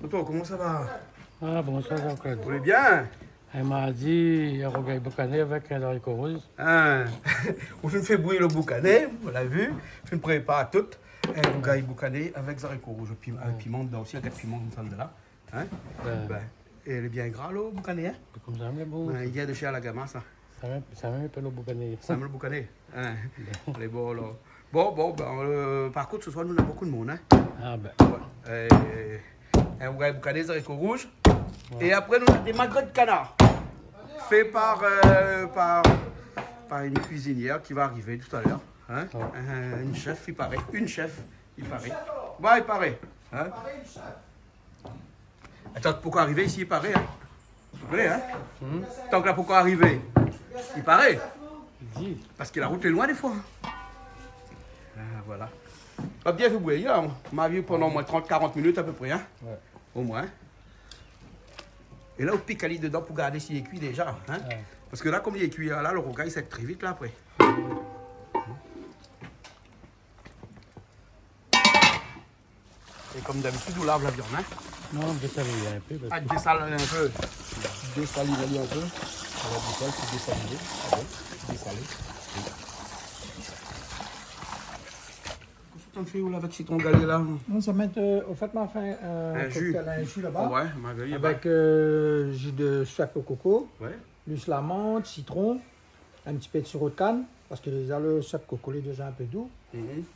Toto, comment ça va? Ah, bonsoir, Jean-Claude. Vous allez bien? Elle m'a dit un rogaille boucané avec un haricot rouge. Hein? Vous faites bouillir le boucané, vous l'avez vu. Vous préparez tout. Un rogaille boucané avec haricots rouges, avec piment dedans aussi, avec piment comme ça de là. Hein? Ben, et elle est bien gras, le boucané, hein? Comme ça, mais bon. Il y a de chez la gamin, ça. Ça m'a un peu le boucané. Ça me le boucané. Hein? Elle est bon, là. Bon, ben, par contre, ce soir, nous avons beaucoup de monde, hein? Ah, ben. Un rogaille boucané, des haricots rouges. Ouais. Et après, nous avons des magrets de canard. Fait par une cuisinière qui va arriver tout à l'heure. Hein? Oh. Une chef, il paraît. Une chef, il paraît. Ouais, il paraît. Hein? Attends, pourquoi arriver ici, il paraît. Hein? Vous voulez, hein? Tant que là, pourquoi arriver? Il paraît. Parce que la route est loin des fois. Voilà. Pas bien fait bouillir, hein? On m'a vu pendant au moins 30-40 minutes à peu près. Hein? Ouais. Au moins. Et là, on pique à dedans pour garder s'il est cuit déjà. Hein? Ouais. Parce que là, comme il est cuit, là, le rogaille sec très vite là après. Et comme d'habitude, on lave la viande. Hein? Non, dessaler un peu. Ah, dessaler un peu. Dessaler un peu. Ça va du sel, c'est dessaler. Ah bon, dessaler. Qu'est-ce que tu fais où là avec citron galé là? On se met au fait, ma fin, un jus là-bas. Ouais, Marguerite. Avec jus de sucre au coco, plus la menthe, citron, un petit peu de sirop de canne, parce que déjà le sucre au coco est déjà un peu doux.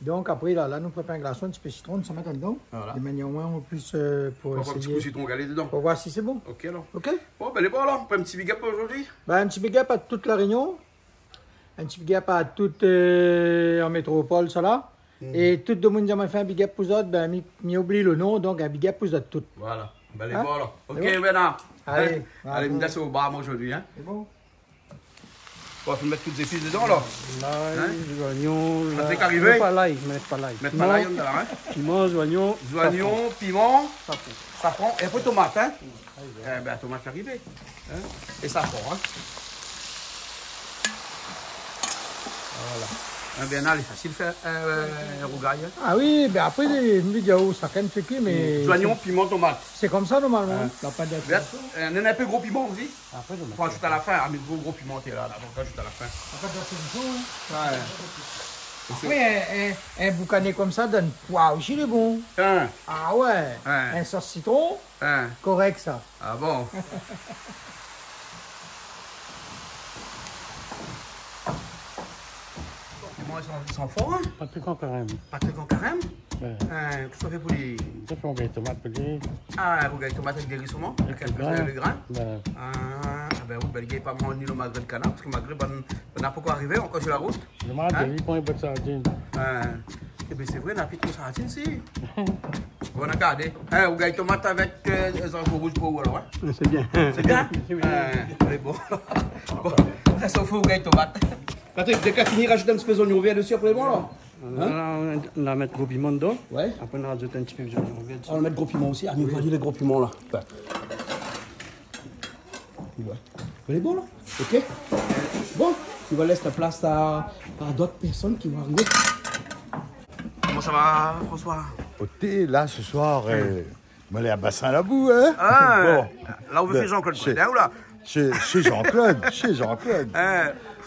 Donc après, là, nous préparons un glaçon, un petit peu de citron, nous se met dedans. Voilà. De manière au moins en plus pour essayer. Un petit peu de citron galé dedans. Pour voir si c'est bon. Ok alors. Ok. Bon, ben elle est bonne alors. On prend un petit big up aujourd'hui. Ben, un petit big up à toute la Réunion. Un petit big up à toute en métropole, ça là. Et tout le monde m'a fait un big up pour eux, ben, m'y oublie le nom, donc un big up pour eux toutes. Voilà. Ben, elle est bonne alors. Ok, Bernard. Allez. Allez, me laisser au bar aujourd'hui. Hein. C'est bon. Bon, il faut mettre toutes les épices dedans alors. L'ail, l'oignon. Ça fait qu'arriver. Pas l'ail, mais pas l'ail. Mettre pas l'ail dedans, hein. Piment, oignon. Oignon, piment, safran. Et après tomate, hein. Eh ben, tomate arrivée. Hein. Et safran, hein. Voilà. Un Bernard, il est facile de faire un rogaille. Ah oui, ben après, les vidéos, ça quand même fait cuire, mais. Oignon, piment, tomate. C'est comme ça normalement. Un peu gros piment aussi. Après, je faut ajouter à la fin. Ah, mais gros piment, t'es là. Donc, ajoute à la fin. Après, un boucané comme ça donne poids aussi, il est bon. Ah ouais. Un sauce citron. Correct, ça. Ah bon. Ils sont forts, hein? Pas très grand carême. Pas très grand carême? Qu'est-ce que ça fait pour les... Ça fait un rogaille tomate pour les... Ah, un rogaille tomate avec des rissouments? Avec un peu de grain? Ben oui, ben il n'y a pas moins ni le magret de canard, parce que le magret, on n'a pas encore arrivé, encore sur la route. Je m'en rappelle, il prend un peu de sardine. Eh bien c'est vrai, on a pris trop de sardine, si. On a gardé. Un rogaille tomate avec des haricots rouges pour vous, alors, hein? C'est bien. C'est bien? C'est bon. Bon, ça fait rogaille tomate. Patrick, dès qu'à finir, rajoute un petit peu d'oignon vert dessus après bon là. On va mettre gros piment dedans. Ouais. Après on rajoute un petit peu d'oignon vert dessus. On va mettre gros piment aussi. Ah, mais voyez les gros piments là. Ouais. Elle est bon là. Ok. Bon, tu vas laisser la place à d'autres personnes qui vont arriver. Comment ça va, François? Au thé, là, ce soir, on va aller à Bassin-la-Boue, hein? Ah, bon. Là, on veut faire Jean-Claude Prédin, ou là? Chez Jean-Claude, chez Jean-Claude.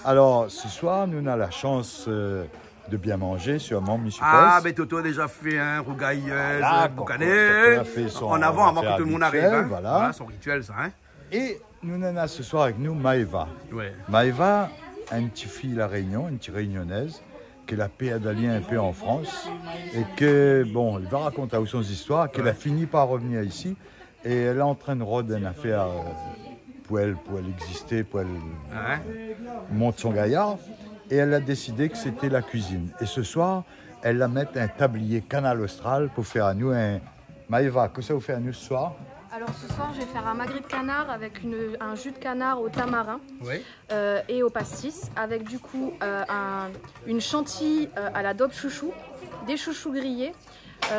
Alors, ce soir, nous avons la chance de bien manger, sûrement, Michel. Ah, mais Toto a déjà fait un rogaille boucané. En avant que tout le monde arrive. Hein. Voilà, son rituel, ça. Hein. Et nous avons ce soir avec nous Maëva. Ouais. Maëva, une petite fille à La Réunion, une petite réunionnaise, qu'elle a pédalé un peu en France. Et que, bon, elle va raconter aussi son histoire, qu'elle a fini par revenir ici. Et elle est en train de rôder une affaire... pour elle exister, pour elle monte son gaillard. Et elle a décidé que c'était la cuisine. Et ce soir, elle va mettre un tablier canal austral pour faire à nous un... Maëva, qu'est-ce que ça vous fait à nous ce soir? Alors ce soir, je vais faire un magret de canard avec un jus de canard au tamarin et au pastis, avec du coup une chantilly à la daube chouchou, des chouchous grillés,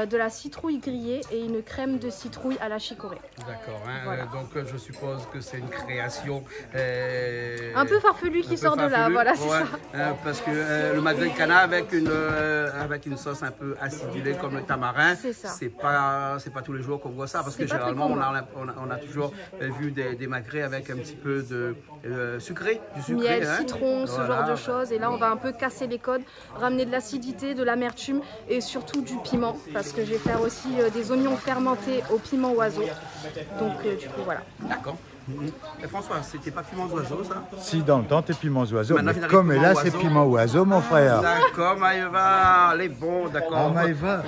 de la citrouille grillée et une crème de citrouille à la chicorée. D'accord, hein, voilà. Donc je suppose que c'est une création un peu farfelue qui sort de là, voilà, c'est ça. Parce que le magret de canard avec une sauce un peu acidulée comme le tamarin, c'est pas tous les jours qu'on voit ça, parce que généralement on a toujours vu des magrets avec un petit peu de sucré, du sucré. Miel, citron, ce genre de choses. Et là on va un peu casser les codes, ramener de l'acidité, de l'amertume et surtout du piment, parce que je vais faire aussi des oignons fermentés au piment oiseau. Donc du coup voilà. D'accord. Et François, c'était pas piment d'oiseau ça? Si, dans le temps, t'es piment d'oiseau. Mais comme là, c'est piment oiseau, mon frère. D'accord, Maëva, elle est bon, d'accord. Ah, Maëva,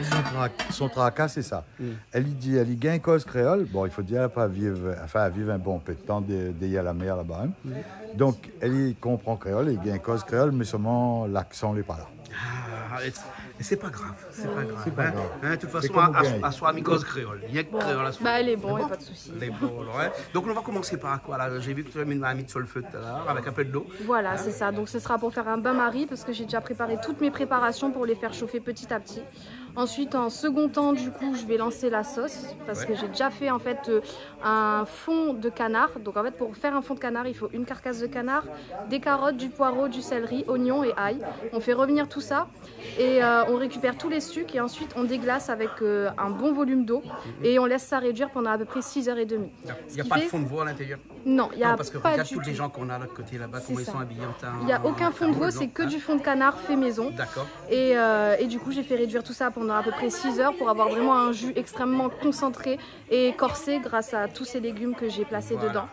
son tracas, c'est ça. Elle dit, elle y gagne cause créole. Bon, il faut dire, elle pas vivre, enfin, elle vit un bon peu de temps d'y à la mer là-bas. Hein. Donc, elle y comprend créole, elle gagne cause créole, mais seulement l'accent n'est pas là. Ah, et c'est pas grave, c'est pas grave. C'est pas grave. Hein, de toute façon, à soi, cause créole. Il y a que créole à soi. Bah, elle est bon, il n'y a pas de souci. Elle est bon, ouais. Donc, on va commencer par quoi là? J'ai vu que tu as mis une sur le feu tout à l'heure, avec un peu d'eau. Voilà, c'est ça. Donc, ce sera pour faire un bain-marie, parce que j'ai déjà préparé toutes mes préparations pour les faire chauffer petit à petit. Ensuite, en second temps, du coup, je vais lancer la sauce, parce que j'ai déjà fait en fait un fond de canard. Donc, en fait, pour faire un fond de canard, il faut une carcasse de canard, des carottes, du poireau, du céleri, oignons et ail. On fait revenir tout ça et on récupère tous les sucres et ensuite on déglace avec un bon volume d'eau et on laisse ça réduire pendant à peu près 6h30. Il n'y a pas de fond de veau à l'intérieur? Non, il n'y a parce que pas regarde du tous tout. les gens qu'on a de l'autre côté là-bas, comment ils sont habillés en teint. Il n'y a aucun fond de veau, c'est que du fond de canard fait maison. D'accord. Et du coup, j'ai fait réduire tout ça pendant à peu près 6 heures pour avoir vraiment un jus extrêmement concentré et corsé grâce à tous ces légumes que j'ai placés dedans.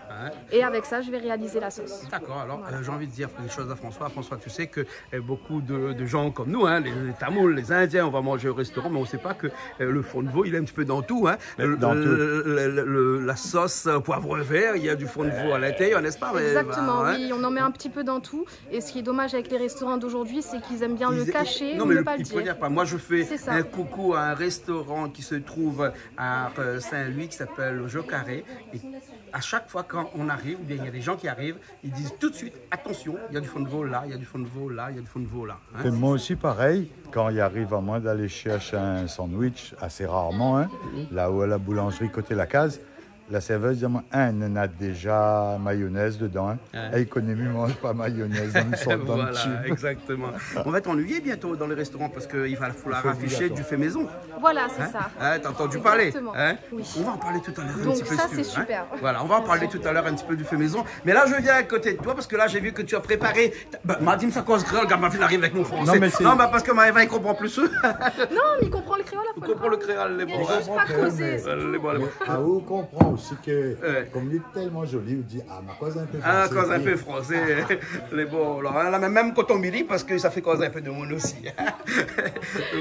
Et avec ça, je vais réaliser la sauce. D'accord, alors j'ai envie de dire une chose à François. François, tu sais que beaucoup de gens comme nous, hein, les Tamouls, les Indiens, on va manger au restaurant, mais on ne sait pas que le fond de veau, il est un petit peu dans tout. Hein. La sauce poivre vert, il y a du fond de veau à l'intérieur, n'est-ce pas? Exactement, oui, on en met un petit peu dans tout. Et ce qui est dommage avec les restaurants d'aujourd'hui, c'est qu'ils aiment bien le cacher ou ne pas le dire. Moi, je fais un coucou à un restaurant qui se trouve à Saint-Louis, qui s'appelle le Jeu Carré. Et à chaque fois quand on arrive, ou bien il y a des gens qui arrivent, ils disent tout de suite, attention, il y a du fond de veau là, il y a du fond de veau là, il y a du fond de veau là. Hein. Et moi aussi, pareil, quand il arrive à moi d'aller chercher un sandwich, assez rarement, hein, là où à la boulangerie côté la case, la serveuse dit, on a déjà mayonnaise dedans. Hein. Et l'économie ne mange pas mayonnaise dans le tube. Voilà, exactement. On va t'ennuyer bientôt dans les restaurants parce qu'il va falloir afficher du fait maison. Voilà, c'est ça. T'as entendu parler? Hein, oui. On va en parler tout à l'heure un Donc petit peu. ça, c'est super. Hein. Voilà, on va en parler tout à l'heure un petit peu du fait maison. Mais là, je viens à côté de toi parce que là, j'ai vu que tu as préparé. Madim, ça cause créole, regarde, ma fille arrive avec mon français. Non, parce que Maëva, il comprend plus. Non, mais il comprend le créole. Il comprend le créole, les bons. Il ne pas causer. Ah, vous comprenez aussi que. Comme il est tellement joli, vous dit ma cause un peu français. Ah, cause un peu français. Les bons. Alors, même coton mili parce que ça fait cause un peu de monde aussi.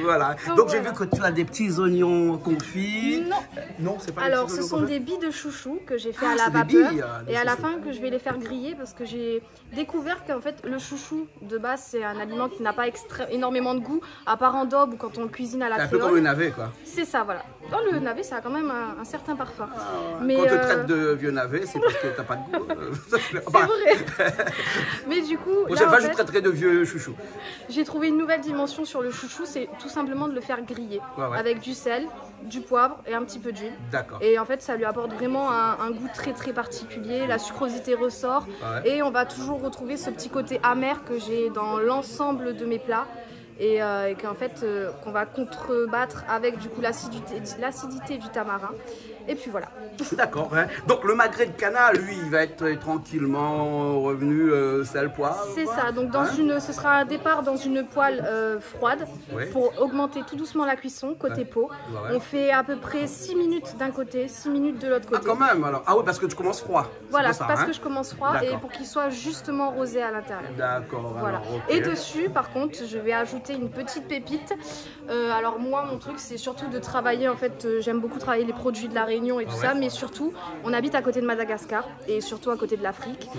Voilà. Donc, j'ai vu que tu as des petits oignons confits. Non. Non, c'est pas. Alors, ce sont des billes de chouchou que j'ai fait à la vapeur et à la fin que je vais les faire griller parce que j'ai découvert qu'en fait le chouchou de base c'est un aliment qui n'a pas énormément de goût à part en daube ou quand on le cuisine à la créole. C'est un peu comme le navet quoi. C'est ça, voilà. Dans le navet, ça a quand même un certain parfum. Mais quand on te traite de vieux navet, c'est parce que t'as pas de goût. C'est vrai. Mais du coup, pour cette fois, je traiterai de vieux chouchou. J'ai trouvé une nouvelle dimension sur le chouchou, c'est tout simplement de le faire griller avec du sel, du poivre et un petit peu d'huile. D'accord. Et en fait, ça lui apporte vraiment un goût très très particulier. La sucrosité ressort et on va toujours retrouver ce petit côté amer que j'ai dans l'ensemble de mes plats. Et qu'en fait qu'on va contrebattre avec du coup l'acidité du tamarin. Et puis voilà. D'accord. Hein. Donc le magret de canard, lui, il va être tranquillement revenu sel poivre. C'est ça. Donc ce sera un départ dans une poêle froide pour augmenter tout doucement la cuisson côté peau. On fait à peu près 6 minutes d'un côté, 6 minutes de l'autre côté. Ah quand même alors. Ah oui parce que tu commences froid. Voilà, parce que je commence froid et pour qu'il soit justement rosé à l'intérieur. D'accord. Voilà. Alors, okay. Et dessus, par contre, je vais ajouter une petite pépite. Alors moi, mon truc, c'est surtout de travailler. En fait, j'aime beaucoup travailler les produits de la Réunion et tout ça, mais surtout, on habite à côté de Madagascar et surtout à côté de l'Afrique.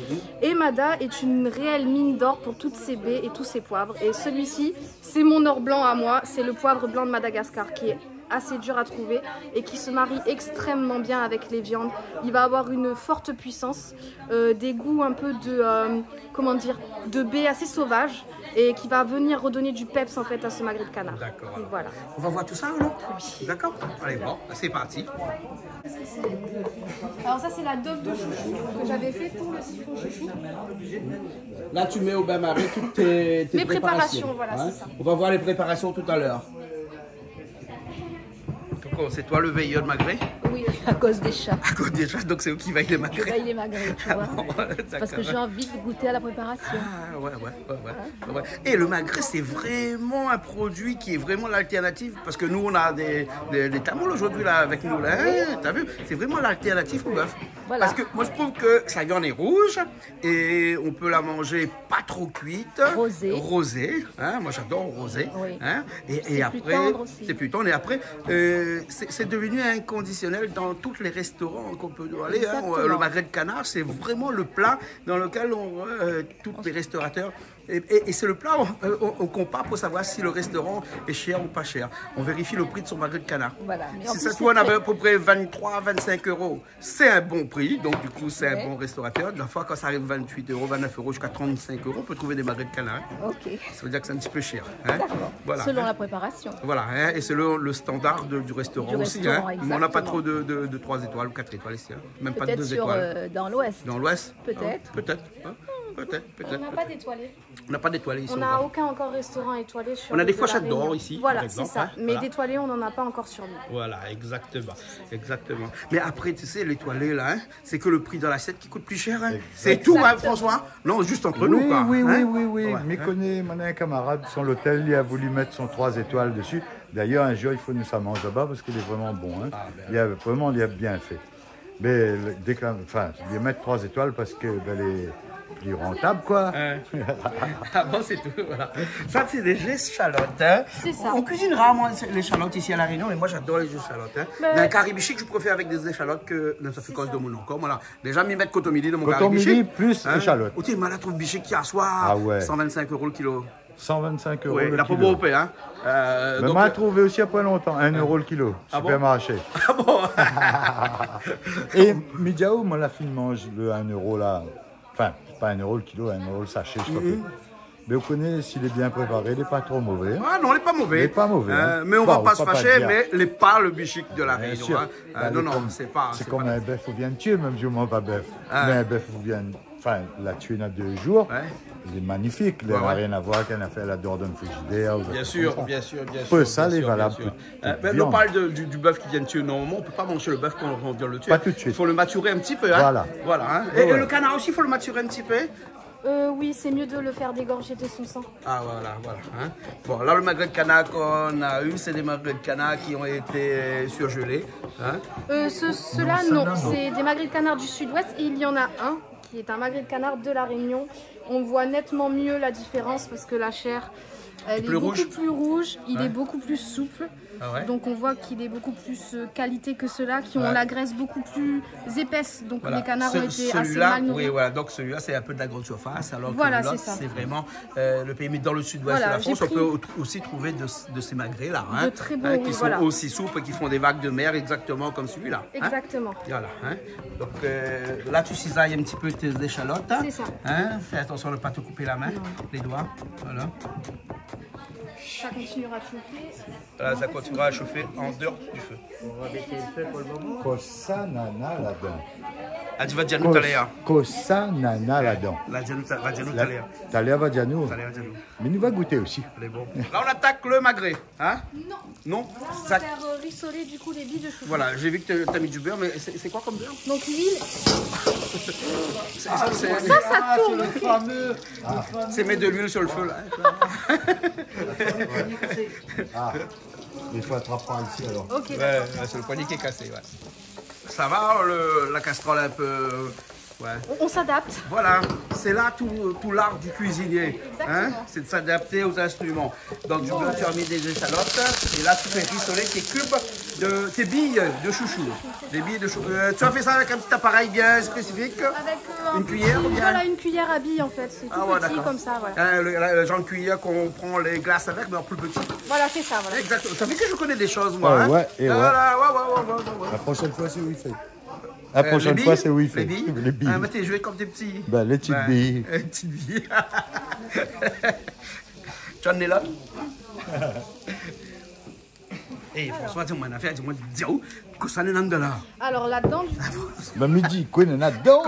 Et Mada est une réelle mine d'or pour toutes ses baies et tous ses poivres. Et celui-ci, c'est mon or blanc à moi. C'est le poivre blanc de Madagascar qui est assez dur à trouver et qui se marie extrêmement bien avec les viandes. Il va avoir une forte puissance, des goûts un peu de, comment dire, de baie assez sauvage et qui va venir redonner du peps en fait à ce magret de canard. D'accord. Voilà. On va voir tout ça alors? Oui. D'accord. Allez, bon, c'est parti. Alors ça c'est la dove de chouchou que j'avais fait pour le siphon chouchou. Là, tu mets au bain-marie toutes tes Mes préparations, voilà, c'est ça. On va voir les préparations tout à l'heure. C'est toi le veilleur de magret? Oui, à cause des chats. À cause des chats, donc c'est eux qui veillent les Je magrets. veille les magrets, tu vois. Bon, Parce que j'ai envie de goûter à la préparation. Ah, ouais. Et le magret, c'est vraiment un produit qui est vraiment l'alternative. Parce que nous, on a des tamouls aujourd'hui là avec nous. Là. T'as vu? C'est vraiment l'alternative au bœuf. Voilà. Parce que moi, je trouve que sa viande est rouge et on peut la manger pas trop cuite. Rosée. Rosée. Hein? Moi, j'adore rosée. Oui. Hein? Et C'est après, plus tendre aussi. c'est plus tendre. Et après, c'est devenu inconditionnel dans tous les restaurants qu'on peut aller. Hein? Exactement. Le magret de canard, c'est vraiment le plat dans lequel tous les restaurateurs. Et c'est le plat on compare pour savoir si le restaurant est cher ou pas cher. On vérifie le prix de son magret de canard. Voilà. Mais en Si plus, ça, toi, on avait à peu près 23, 25 euros, c'est un bon prix. Donc, du coup, c'est un bon restaurateur. De la fois, quand ça arrive 28 euros, 29 euros, jusqu'à 35 euros, on peut trouver des magrets de canard. Ok. Ça veut dire que c'est un petit peu cher. Hein? D'accord. Voilà, Selon hein. la préparation. Voilà, hein, et selon le standard du restaurant Du aussi. restaurant, Hein. Mais on n'a pas trop exactement. de 3 étoiles ou 4 étoiles ici. Hein. Même pas de Peut-être 2 sur étoiles. dans l'Ouest. Dans l'Ouest? Peut-être. Hein. Peut-être. Hein. Peut-être. On n'a pas d'étoilé. On n'a pas d'étoilé ici. On n'a aucun encore restaurant étoilé sur On a l'île des de fourchettes la d'or Réunion. ici, Voilà, par c'est exemple, ça. hein, Mais voilà. d'étoilé, on n'en a pas encore sur l'île. Voilà, exactement. Exactement. Mais après, tu sais, l'étoilé, là, hein, c'est que le prix dans l'assiette qui coûte plus cher. Hein. C'est tout, hein, François? Non, juste entre nous, quoi. Oui, hein. oui. Ouais, Mais hein. connais, mon un camarade, son l'hôtel, il a voulu mettre son 3 étoiles dessus. D'ailleurs, un jour, il faut nous ça mange là-bas parce qu'il est vraiment bon. Hein. Il a bien fait. Mais il mettre 3 étoiles parce que les plus rentable, quoi. Ah bon, c'est tout, voilà. Ça, c'est des échalotes. Hein. C'est ça. On cuisine rarement les échalotes ici à La Réunion, mais moi, j'adore les échalotes. Hein. Dans un caribichic, je préfère avec des échalotes que... Non, ça fait cause de mon encore. Voilà. Déjà, m'y mettre cotomili dans mon Cotomili caribichic. plus échalote. Oh, tu m'as trouvé bichic qui a soir. Ah ouais. 125 € le kilo. 125 euros Oui, le la kilo. pomme européenne. Hein. Mais Donc, moi, trouvé aussi il n'y a pas longtemps, 1 euro le kilo, Ah bon supermarché. Ah bon. Et Midiao, moi, la fille mange le 1 euro là. Enfin, pas 1 euro le kilo, 1 euro le sachet, je sais pas plus. Mais vous connaissez, s'il est bien préparé, il n'est pas trop mauvais. Ah non, il n'est pas mauvais. Il n'est pas mauvais. Hein. Mais on Bon, va pas se faut fâcher, dire. mais il n'est pas le bichic de La Bien Réunion. sûr. Hein. Non, c'est pas... C'est comme un bœuf, on vient de tuer, même si on ne mange pas bœuf. Ah. Mais un bœuf, on vient, enfin, l'a tué dans 2 jours. Ouais. Il est magnifique, il n'a Ouais. rien à voir qu'elle a fait à la Dordogne frigidaire. Bien sûr, bien sûr. Peu ça, bien les sûr, valables. bien sûr. toute Mais on viande. parle du bœuf qui vient de tuer. Normalement, on ne peut pas manger le bœuf quand on vient de le tuer. Pas tout de suite. Il faut le maturer un petit peu. Hein. Voilà. Voilà hein. Ouais, Et ouais. le canard aussi, il faut le maturer un petit peu. Oui, c'est mieux de le faire dégorger de son sang. Ah voilà. Hein. Bon, là, le magret de canard qu'on a eu, c'est des magrets de canard qui ont été surgelés. Hein. Ceux-là, non. C'est des magrets de canard du sud-ouest et il y en a un qui est un magret de canard de La Réunion. On voit nettement mieux la différence parce que la chair, elle est beaucoup plus rouge, il est beaucoup plus souple. Ah ouais. Donc on voit qu'il est beaucoup plus qualité que ceux-là qui ont Ouais. la graisse beaucoup plus épaisse. Donc Voilà. les canards ont été assez Celui-là, mal nourris. oui, voilà. Donc celui-là, c'est un peu de la grande surface, alors Voilà, que l'autre, c'est ça. c'est vraiment le pays. Mais dans le sud-ouest Voilà, de la France, j'ai on peut aussi trouver de ces magrets-là, hein, De très beaux, qui oui, sont voilà. aussi souples et qui font des vagues de mer exactement comme celui-là. hein. Exactement. Voilà. Hein. Donc là, tu cisailles un petit peu tes échalotes. Hein. C'est ça. Hein. Fais attention de ne pas te couper la main, les doigts. Voilà. Ça continuera à chauffer. Voilà, ça continuera à chauffer en dehors du feu. Kosa nana là-dedans. Ah, tu vas dire nous t'aller. Kosa nana là-dedans. La Djanou t'aller. Talia va dire nous. Mais nous va goûter aussi. Elle est bon. Là, on attaque le magret. Hein. Non. Non. Là, on Ça- va faire rissoler du coup les billes de chou. Voilà, j'ai vu que tu as mis du beurre, mais c'est quoi comme beurre? Donc l'huile, Ça, ça tourne. c'est mettre de l'huile sur le feu, là. Ah, il faut attraper ici alors. Ok. Ouais, c'est le poignet qui est cassé, ouais. Ça va, la casserole un peu... Ouais. On s'adapte. Voilà, c'est là tout l'art du cuisinier. Hein, c'est de s'adapter aux instruments. Donc, du beurre, tu as mis des échalotes. Et là, tu fais rissoler tes cubes de tes billes de chouchou. Des billes de chouchou. Tu as fait ça avec un petit appareil bien spécifique? Avec une cuillère ou bien? Voilà, une cuillère à billes en fait. C'est tout petit comme ça. Voilà. Le genre de cuillère qu'on prend les glaces avec, mais en plus petit. Voilà, c'est ça. Voilà. Exactement. Ça fait que je connais des choses, moi. Ah, hein. ouais, et voilà, ouais. La prochaine fois, c'est Wi-Fi. La prochaine fois, c'est Wi-Fi. Les billes. Les billes. Ah, mais t'es joué comme des petits. Ben, les petites billes. Les petites billes. Tu en es là? Eh, François, dis-moi une affaire, dis-moi, dis-moi, que ça n'est pas là. Alors là-dedans, Ben, midi, quoi, il y en a dedans.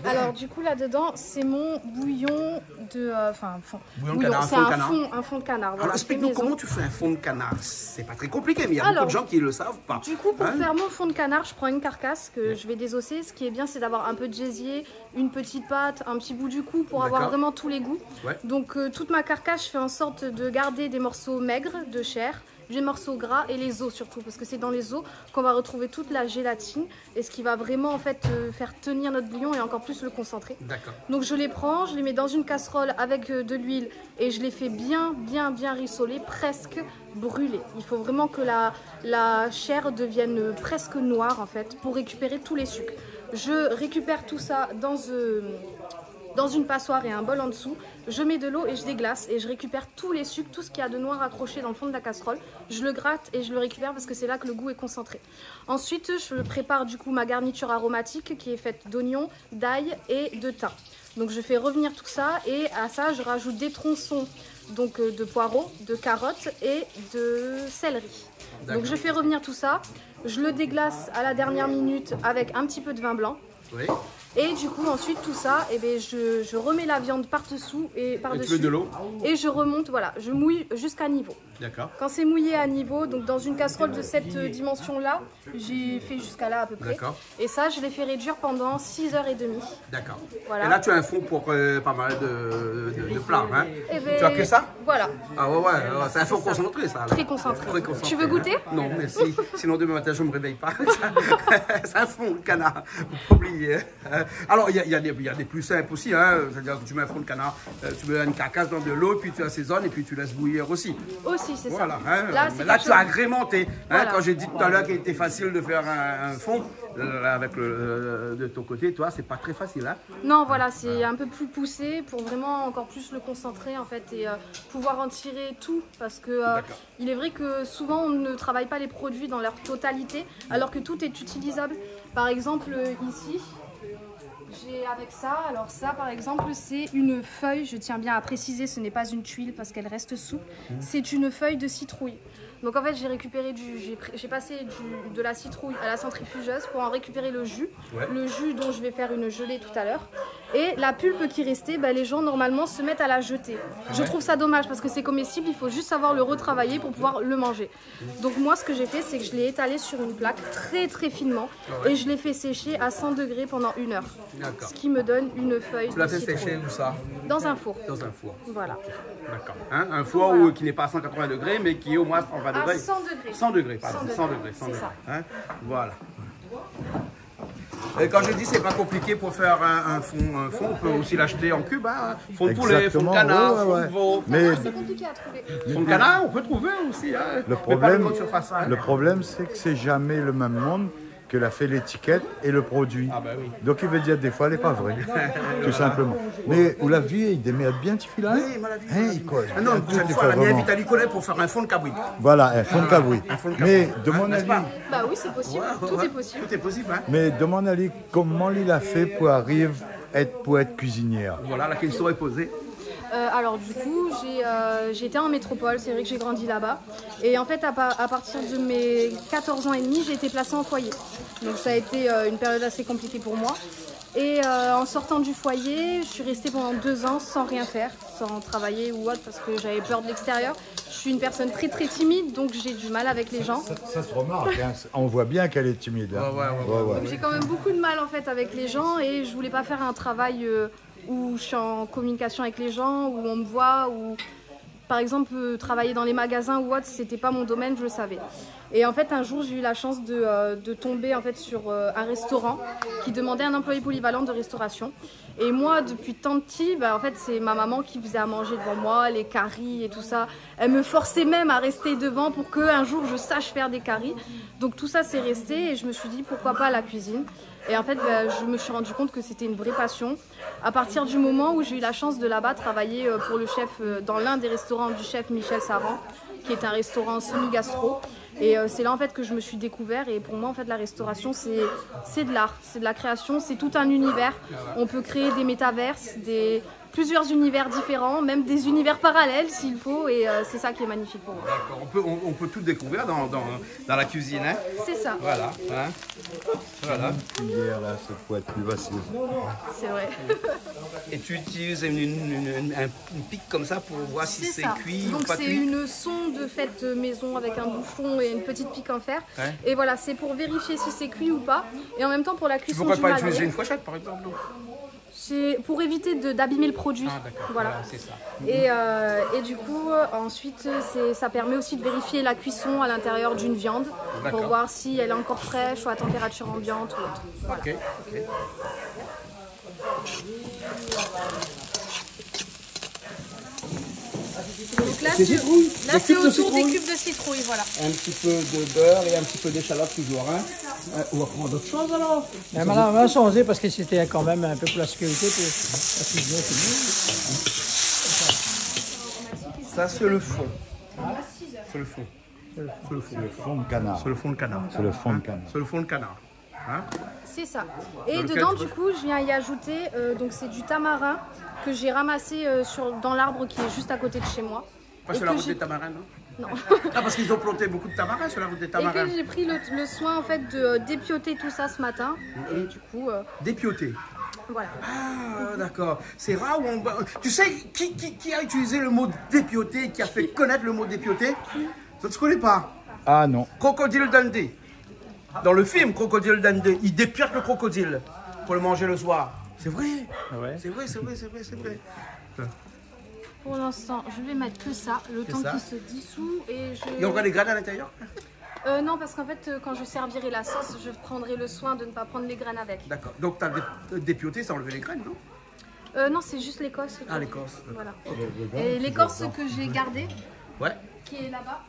alors du coup là-dedans, c'est mon bouillon de, enfin fond. Bouillon de canard, c'est un fond de canard. Voilà, alors explique-nous comment tu fais un fond de canard. C'est pas très compliqué, mais il y a beaucoup de gens qui ne le savent pas. Du coup, pour faire mon fond de canard, je prends une carcasse que je vais désosser. Ce qui est bien, c'est d'avoir un peu de gésier, une petite pâte, un petit bout du cou pour avoir vraiment tous les goûts. Ouais. Donc toute ma carcasse, je fais en sorte de garder des morceaux maigres de chair, des morceaux gras et les os surtout, parce que c'est dans les os qu'on va retrouver toute la gélatine et ce qui va vraiment en fait faire tenir notre bouillon et encore plus le concentrer. D'accord. Donc je les prends, je les mets dans une casserole avec de l'huile et je les fais bien rissoler, presque brûler. Il faut vraiment que la chair devienne presque noire en fait pour récupérer tous les sucres. Je récupère tout ça dans une passoire et un bol en dessous, je mets de l'eau et je déglace et je récupère tous les sucres, tout ce qu'il y a de noir accroché dans le fond de la casserole. Je le gratte et je le récupère parce que c'est là que le goût est concentré. Ensuite, je prépare du coup ma garniture aromatique qui est faite d'oignons, d'ail et de thym. Donc je fais revenir tout ça et à ça, je rajoute des tronçons donc, de poireaux, de carottes et de céleri. Donc je fais revenir tout ça, je le déglace à la dernière minute avec un petit peu de vin blanc. Oui. Et du coup ensuite tout ça, eh bien, je remets la viande par-dessous et par-dessus. de l'eau. Et je remonte, voilà, je mouille jusqu'à niveau. D'accord. Quand c'est mouillé à niveau, donc dans une casserole de cette dimension-là, j'ai fait jusqu'à là à peu près. D'accord. Et ça, je l'ai fait réduire pendant 6h30. D'accord. Voilà. Et là, tu as un fond pour pas mal de plats, hein? Eh ben, tu as que ça? Voilà. Ah ouais, c'est un fond concentré, ça. Là. Très concentré. Très concentré. Tu veux goûter? Non, merci. Sinon, demain matin, je ne me réveille pas. C'est un fond de canard. Faut pas oublier. Alors, il y a des plus simples aussi, hein. C'est-à-dire que tu mets un fond de canard, tu mets une carcasse dans de l'eau, puis tu assaisonnes et puis tu laisses bouillir aussi. Aussi, c'est voilà, ça. Hein. Là, tu as agrémenté. Hein, voilà. Quand j'ai dit tout à l'heure qu'il était facile de faire un fond, avec de ton côté, toi, c'est pas très facile. Hein. Non, voilà, c'est un peu plus poussé pour vraiment encore plus le concentrer en fait et pouvoir en tirer tout. Parce que il est vrai que souvent on ne travaille pas les produits dans leur totalité, alors que tout est utilisable. Par exemple, ici, j'ai avec ça, alors ça par exemple c'est une feuille, je tiens bien à préciser, ce n'est pas une tuile parce qu'elle reste souple, c'est une feuille de citrouille. Donc en fait j'ai récupéré j'ai passé de la citrouille à la centrifugeuse pour en récupérer le jus dont je vais faire une gelée tout à l'heure. Et la pulpe qui restait, les gens normalement se mettent à la jeter. Je trouve ça dommage parce que c'est comestible, il faut juste savoir le retravailler pour pouvoir le manger. Donc moi ce que j'ai fait c'est que je l'ai étalé sur une plaque très finement et je l'ai fait sécher à 100 degrés pendant 1 heure. Ce qui me donne une feuille de citrouille. Tu l'as fait sécher où ça? Dans un four. Dans un four. Voilà. D'accord. Hein, un four qui n'est pas à 180 degrés mais qui est au moins à 120 degrés. À 100 degrés. 100 degrés, pardon. 100 degrés. Hein, voilà. Et quand je dis c'est pas compliqué pour faire un fond, on peut aussi l'acheter en cube, hein. Fond de poulet, fond de canard, fond de veau. Mais c'est compliqué à trouver. Fond de canard, on peut trouver aussi. Hein. Le problème, c'est que c'est jamais le même monde que l'a fait l'étiquette et le produit. Ah bah oui. Donc il veut dire des fois elle n'est pas vraie, tout simplement. Mais où la vie, il démerde bien petit filet. Oui, moi la vie. Non, une fois, la mienne Vitaly connaît pour faire un fond de cabri. Voilà, un fond de cabri. Mais de mon avis. Bah oui, c'est possible. Tout est possible. Tout est possible. Hein. Mais de mon avis, comment il a fait pour arriver pour être cuisinière? Voilà, la question est posée. Alors du coup, j'ai été en métropole, c'est vrai que j'ai grandi là-bas. Et en fait, à partir de mes 14 ans et demi, j'ai été placée en foyer. Donc ça a été une période assez compliquée pour moi. Et en sortant du foyer, je suis restée pendant 2 ans sans rien faire, sans travailler ou autre, parce que j'avais peur de l'extérieur. Je suis une personne très timide, donc j'ai du mal avec les gens. Ça se remarque, hein. On voit bien qu'elle est timide. Hein. Ouais. Donc j'ai quand même beaucoup de mal en fait avec les gens et je voulais pas faire un travail où je suis en communication avec les gens, où on me voit, où par exemple, travailler dans les magasins ou autre, c'était pas mon domaine, je le savais. Et en fait, un jour, j'ai eu la chance de tomber en fait, sur un restaurant qui demandait un employé polyvalent de restauration. Et moi, depuis tant petit, en fait, c'est ma maman qui faisait à manger devant moi, les caries et tout ça. Elle me forçait même à rester devant pour qu'un jour, je sache faire des caries. Donc tout ça, c'est resté et je me suis dit, pourquoi pas la cuisine. Et en fait, je me suis rendu compte que c'était une vraie passion. À partir du moment où j'ai eu la chance de là-bas travailler pour le chef, dans l'un des restaurants du chef Michel Saran, qui est un restaurant semi-gastro. Et c'est là en fait que je me suis découvert. Et pour moi, en fait, la restauration, c'est de l'art, c'est de la création, c'est tout un univers. On peut créer des métaverses, plusieurs univers différents, même des univers parallèles s'il faut, et c'est ça qui est magnifique pour moi. D'accord, on peut tout découvrir dans la cuisine, hein. C'est ça. Voilà, hein. Voilà. Hier, là, ça peut être plus facile. C'est vrai. Et tu utilises une pique comme ça pour voir si c'est cuit Donc ou pas c'est cuit. une sonde faite maison avec un bouchon et une petite pique en fer. Ouais. Et voilà, c'est pour vérifier si c'est cuit ou pas. Et en même temps pour la Tu cuisson pourrais du pas magret. utiliser une fourchette par exemple, non? C'est pour éviter d'abîmer le produit. Ah d'accord, Voilà. c'est ça. Et du coup, ensuite, ça permet aussi de vérifier la cuisson à l'intérieur d'une viande pour voir si elle est encore fraîche ou à température ambiante ou autre. Voilà. Ok. Donc là, Des citrouilles. là Des c'est cubes de autour des citrouille. cubes de citrouille, voilà. Un petit peu de beurre et un petit peu d'échalote toujours, hein. On va prendre d'autres choses alors. Mais maintenant, on va changer parce que c'était quand même un peu pour la sécurité. Puis la cuisine, c'est Ça c'est le fond. C'est le fond. C'est le fond de canard. C'est le fond de canard. C'est le fond de canard. C'est le fond de canard. Hein? C'est ça. Et Dans dedans, lequel- du coup, je viens y ajouter, donc c'est du tamarin que j'ai ramassé dans l'arbre qui est juste à côté de chez moi. Pas Et sur la que route j'ai- des tamarins, non? Non. Ah, parce qu'ils ont planté beaucoup de tamarins sur la route des Et tamarins. que j'ai pris le soin en fait de dépioter tout ça ce matin. Et du coup, Dépioté. voilà. Ah, d'accord. C'est rare où on... Tu sais, qui a utilisé le mot dépioté, qui a fait connaître le mot dépioté? Ça ne se connaît pas. Ah non. Crocodile Dundee. Dans le film Crocodile Dundee, il dépiote le crocodile pour le manger le soir. C'est vrai. Ouais. C'est vrai, c'est vrai, c'est vrai, c'est vrai. Pour l'instant, je vais mettre que ça, le temps ça. qu'il se dissout. Et Il y a encore des graines à l'intérieur? non, parce qu'en fait, quand je servirai la sauce, je prendrai le soin de ne pas prendre les graines avec. D'accord. Donc, tu as dépioté, ça a enlevé les graines, non? Non, c'est juste l'écorce. Ah, l'écorce. Voilà. Et l'écorce que j'ai gardée, Ouais. qui est là-bas.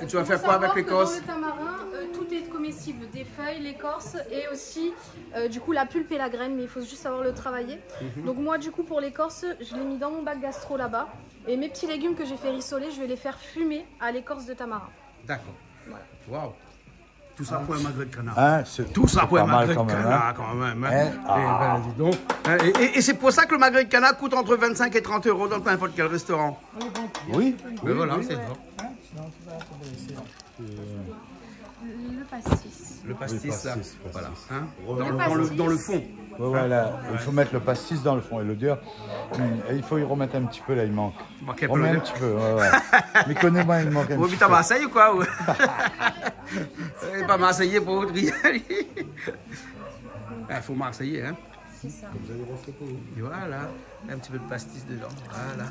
Et tu vas Faut faire quoi avec savoir que l'écorce? Dans le tamarin, tout est comestible, des feuilles, l'écorce et aussi du coup la pulpe et la graine, mais il faut juste savoir le travailler. Donc moi du coup pour l'écorce, je l'ai mis dans mon bac gastro là-bas et mes petits légumes que j'ai fait rissoler, je vais les faire fumer à l'écorce de tamarin. D'accord. Waouh. Tout ça pour un magret de canard. Hein, Tout ça pour pas un mal magret de quand même. canard Hein. quand même. Hein. Hein? Eh ben, dis donc. Hein, et c'est pour ça que le magret de canard coûte entre 25 et 30 euros dans n'importe quel restaurant. Oui. Mais voilà, c'est ça. Le pastis. Le pastis, Oui, pastis, là. pastis. Voilà. Hein. Le Dans le pastis. fond. Ouais, voilà. Il faut mettre le pastis dans le fond et l'odeur. Et il faut y remettre un petit peu là, il manque. Manque un peu Remets un l'odeur. petit peu. Ouais, ouais. Mais connais-moi, il manque un Oui, petit mais t'as peu. Marseille ou quoi? Pas Marseillais pour autre rien. Il faut Marseillais, hein. C'est ça. Et voilà, un petit peu de pastis dedans. Voilà.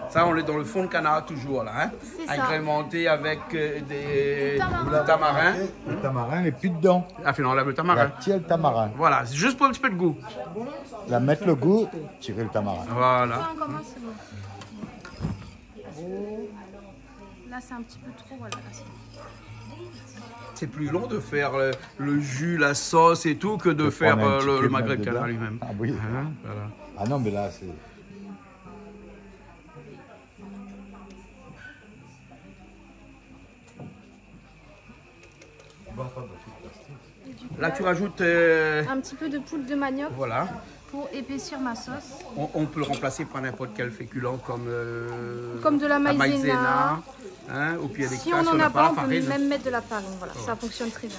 Ça, on est dans le fond de canard toujours là, hein. C'est ça. Agrémenté avec des Tamarin. tamarins. Le tamarin, les plus dedans. Ah, finalement, on lave le La tamarin. tire le tamarin. Voilà, c'est juste pour un petit peu de goût. La mettre le goût, tirer le tamarin. Voilà. Ça, on commence, c'est bon. Là c'est un petit peu trop, voilà. Là, c'est bon. C'est plus long de faire le jus, la sauce et tout que de faire prendre un petit le cube magret de dedans. canard lui-même. Ah oui. Hein, voilà. Ah non, mais là, c'est... Là, tu rajoutes. Un petit peu de poudre de manioc Voilà. pour épaissir ma sauce. On peut le remplacer par n'importe quel féculent comme Comme de la la maïzena. hein, ou puis il y a des Si cas, on n'en a pas, la on peut farine. même mettre de la farine. Voilà, ça fonctionne très bien.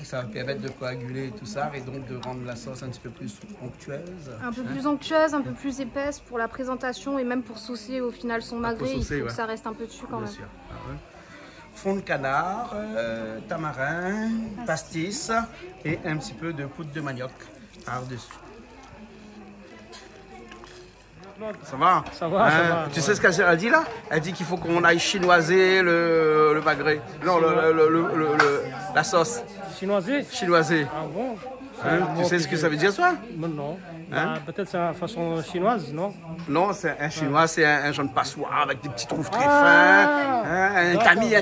Ça va permettre de coaguler tout ça et donc de rendre la sauce un petit peu plus onctueuse. Un peu plus onctueuse, un peu plus épaisse pour la présentation et même pour saucer au final son magret. Il saucer, faut ouais. que ça reste un peu dessus quand Bien même. sûr. Ah ouais. Fond de canard, tamarin, pastis et un petit peu de poudre de manioc par-dessus. Claude. Ça va? Ça va, ça va. Tu sais ce qu'elle a dit là? Elle dit qu'il faut qu'on aille chinoiser le magret. Non, la sauce. Chinoiser? Chinoiser. Ah bon? Tu sais ce que ça veut dire, ça? Non. Peut-être c'est la façon chinoise, non? Non, c'est un chinois, c'est un genre de passoire avec des petits trous très fins. Un tamis.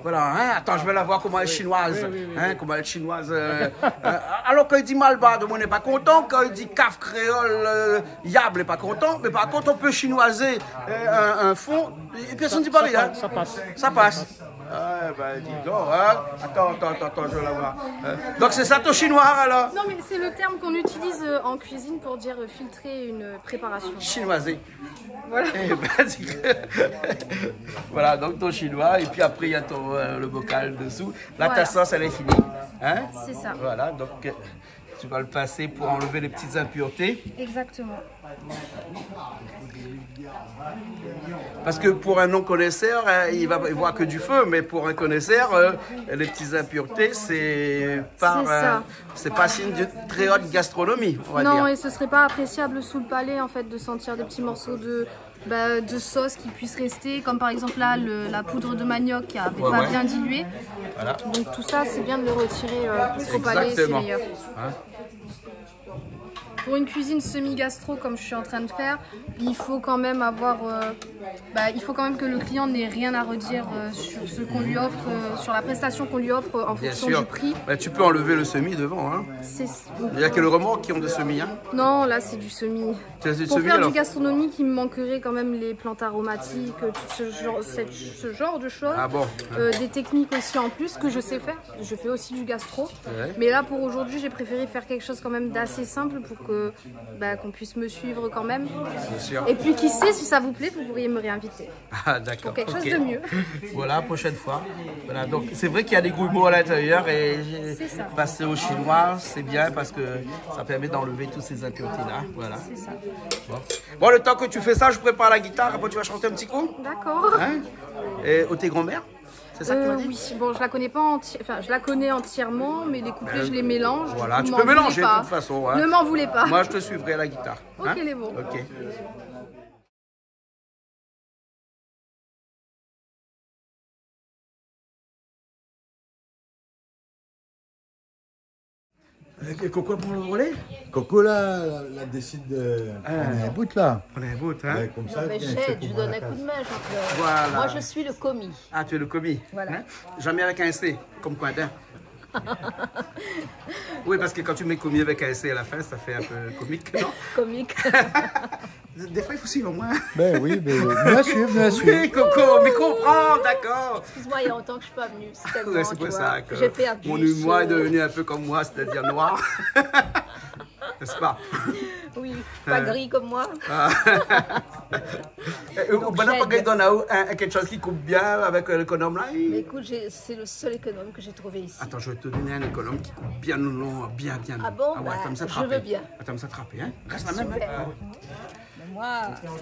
Voilà, attends, je vais la voir comment elle est chinoise. Comment elle est chinoise. Alors quand il dit malbad, on n'est pas content. Quand il dit caf créole, yable n'est pas content. Mais par contre, on peut chinoiser un fond et personne ne dit pas rien. Ça passe. Ça passe. Ah, ben dis donc, hein. Attends, je vais la voir. Donc c'est ça ton chinois alors? Non, mais c'est le terme qu'on utilise en cuisine pour dire filtrer une préparation. Chinoiser. Voilà. Voilà, donc ton chinois, et puis après il y a le bocal dessous. Là, ta sauce, elle est finie. Hein? C'est ça. Voilà, donc tu vas le passer pour enlever les petites impuretés. Exactement. Parce que pour un non-connaisseur, il va voir que du feu, mais pour un connaisseur, les petites impuretés, c'est pas signe de très haute gastronomie, on va dire. Non, et ce serait pas appréciable sous le palais en fait de sentir des petits morceaux de sauce qui puissent rester, comme par exemple là la poudre de manioc qui n'avait pas bien dilué. Voilà. Donc tout ça, c'est bien de le retirer parce qu'au palais, c'est meilleur. Hein? Pour une cuisine semi-gastro comme je suis en train de faire, il faut quand même avoir, il faut quand même que le client n'ait rien à redire sur ce qu'on lui offre, sur la prestation qu'on lui offre en fonction du prix. Bah, tu peux enlever le semis devant. Hein. Il n'y a que le remorque qui ont des semis. Hein. Non, là c'est du semis. Pour faire du gastronomique, il me manquerait quand même les plantes aromatiques, tout ce genre de choses. Ah bon. Des techniques aussi en plus que je sais faire. Je fais aussi du gastro. Ouais. Mais là pour aujourd'hui, j'ai préféré faire quelque chose quand même d'assez simple pour que qu'on puisse me suivre quand même. Sûr. Et puis qui sait, si ça vous plaît, vous pourriez me réinviter. Ah d'accord. Pour quelque chose de mieux. Voilà, prochaine fois. Voilà, donc c'est vrai qu'il y a des grumeaux à l'intérieur et passer au chinois, c'est bien parce que ça permet d'enlever toutes ces impuretés-là. Voilà. C'est ça. Bon, le temps que tu fais ça, je prépare la guitare, après tu vas chanter un petit coup. D'accord. Hein? Et tes grands-mères? C'est ça que tu m'as dit? Oui, bon, je la connais pas je la connais entièrement, mais les couplets, je les mélange. Voilà, tu peux mélanger de toute façon. Hein. Ne m'en voulez pas. Moi, je te suivrai à la guitare. Ok, hein? les bons. Ok. Coco pour le voler? Coco là, elle décide de prendre un bout là. Prendre un bout, hein? Ouais, comme ça. J'aide, je donne un coup de main. Voilà. Moi, je suis le commis. Ah, tu es le commis? Voilà. Hein? Jamais avec un C, comme Quentin. Oui, parce que quand tu mets commis avec un C à la fin, ça fait un peu comique, non? Comique. Des fois, il faut suivre moi. Ben oui, bien sûr. Oui, Coco, mais comprends, d'accord. Excuse-moi, il y a longtemps que je ne suis pas venue. C'est tellement, ouais, c'est pour ça que j'ai perdu mon humour est devenu un peu comme moi, c'est-à-dire noir. N'est-ce pas? Oui, pas gris comme moi. Quelque chose qui coupe bien avec l'économe là? Mais écoute, c'est le seul économe que j'ai trouvé ici. Attends, je vais te donner un économe qui coupe bien le long, bien. Ah bon? Je veux bien. Attends, ça trapper, hein? Reste la même. Hein? Moi,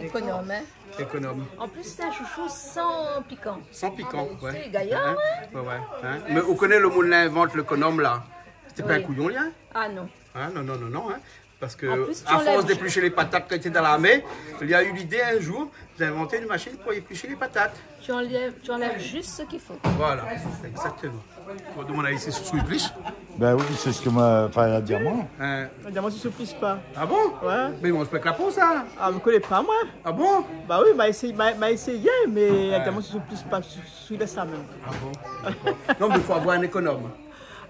économe, hein? Économe. En plus, c'est un chouchou sans piquant. Sans piquant, ouais. C'est gaillard, hein? Ouais. Hein? Mais vous connaissez le monde l'invente, l'économe là? C'était pas un couillon, là? Ah non. Ah, non, hein? Parce que, à force d'éplucher les patates quand il était dans l'armée, il y a eu l'idée un jour d'inventer une machine pour éplucher les patates. Tu enlèves juste ce qu'il faut. Voilà, exactement. On demande à ici sous épluche. Ben oui, c'est ce que m'a fait dire moi. Le diamant, il ne se plisse pas. Ah bon? Ouais. Mais il mange pas que la peau, ça. Ah, vous ne connaissez pas, moi? Ah bon? Bah oui, m'a essayé, mais le diamant, il ne se plisse pas sous les ça même. Ah bon? Non, mais il faut avoir un économe.